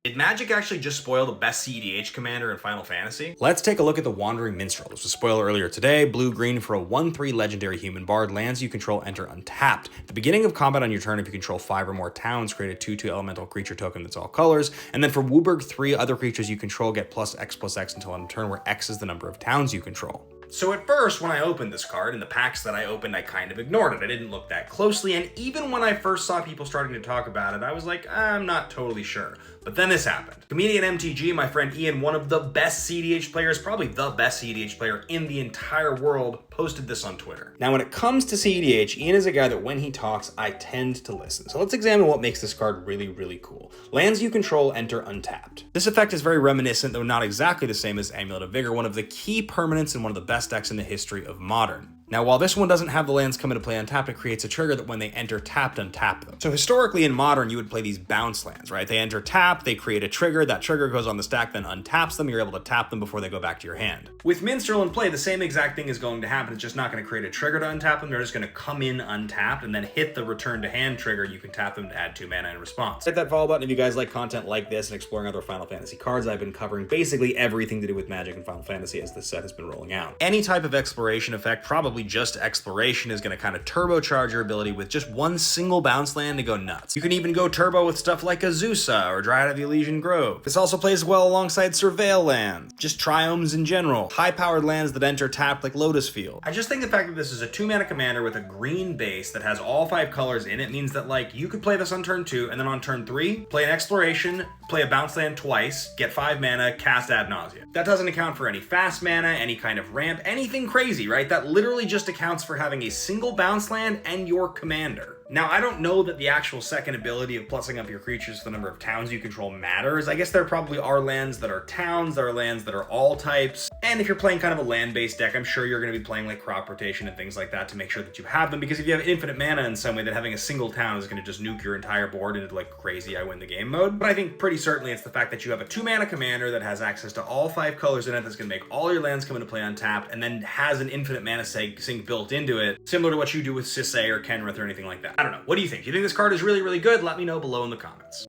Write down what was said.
Did Magic actually just spoil the best CEDH commander in Final Fantasy? Let's take a look at the Wandering Minstrel. This was spoiled earlier today. Blue-green for a 1/3 legendary human bard. Lands you control enter untapped. At the beginning of combat on your turn, if you control 5 or more towns, create a 2/2 elemental creature token that's all colors. And then for Wooburg, 3 other creatures you control get +X/+X until end of turn, where X is the number of towns you control. So at first, when I opened this card, in the packs that I opened, I kind of ignored it. I didn't look that closely, and even when I first saw people starting to talk about it, I was like, I'm not totally sure. But then this happened. Comedian MTG, my friend Ian, one of the best CEDH players, probably the best CEDH player in the entire world, posted this on Twitter. Now, when it comes to CEDH, Ian is a guy that when he talks, I tend to listen. So let's examine what makes this card really, really cool. Lands you control enter untapped. This effect is very reminiscent, though not exactly the same as Amulet of Vigor, one of the key permanents and one of the best decks in the history of Modern. Now, while this one doesn't have the lands come into play untapped, it creates a trigger that when they enter tapped, untap them. So historically in Modern, you would play these bounce lands, right? They enter tapped, they create a trigger, that trigger goes on the stack, then untaps them, you're able to tap them before they go back to your hand. With Minstrel in play, the same exact thing is going to happen. It's just not going to create a trigger to untap them, they're just going to come in untapped and then hit the return to hand trigger. You can tap them to add 2 mana in response. Hit that follow button if you guys like content like this and exploring other Final Fantasy cards. I've been covering basically everything to do with Magic and Final Fantasy as this set has been rolling out. Any type of exploration effect, probably just exploration, is going to kind of turbocharge your ability with just one single bounce land to go nuts. You can even go turbo with stuff like Azusa or Dryad of the Elysian Grove. This also plays well alongside Surveil lands, just triomes in general, high-powered lands that enter tapped like Lotus Field. I just think the fact that this is a 2-mana commander with a green base that has all 5 colors in it means that, like, you could play this on turn 2 and then on turn 3, play an exploration, play a bounce land twice, get 5 mana, cast Ad Nauseam. That doesn't account for any fast mana, any kind of ramp, anything crazy, right? That literally just accounts for having a single bounce land and your commander. Now, I don't know that the actual second ability of plussing up your creatures to the number of towns you control matters. I guess there probably are lands that are towns, there are lands that are all types, and if you're playing kind of a land-based deck, I'm sure you're going to be playing like crop rotation and things like that to make sure that you have them, because if you have infinite mana in some way, then having a single town is going to just nuke your entire board into like crazy I win the game mode. But I think pretty certainly it's the fact that you have a 2-mana commander that has access to all 5 colors in it that's going to make all your lands come into play untapped, and then has an infinite mana sink built into it, similar to what you do with Sisay or Kenrith or anything like that. I don't know. What do you think? Do you think this card is really, really good? Let me know below in the comments.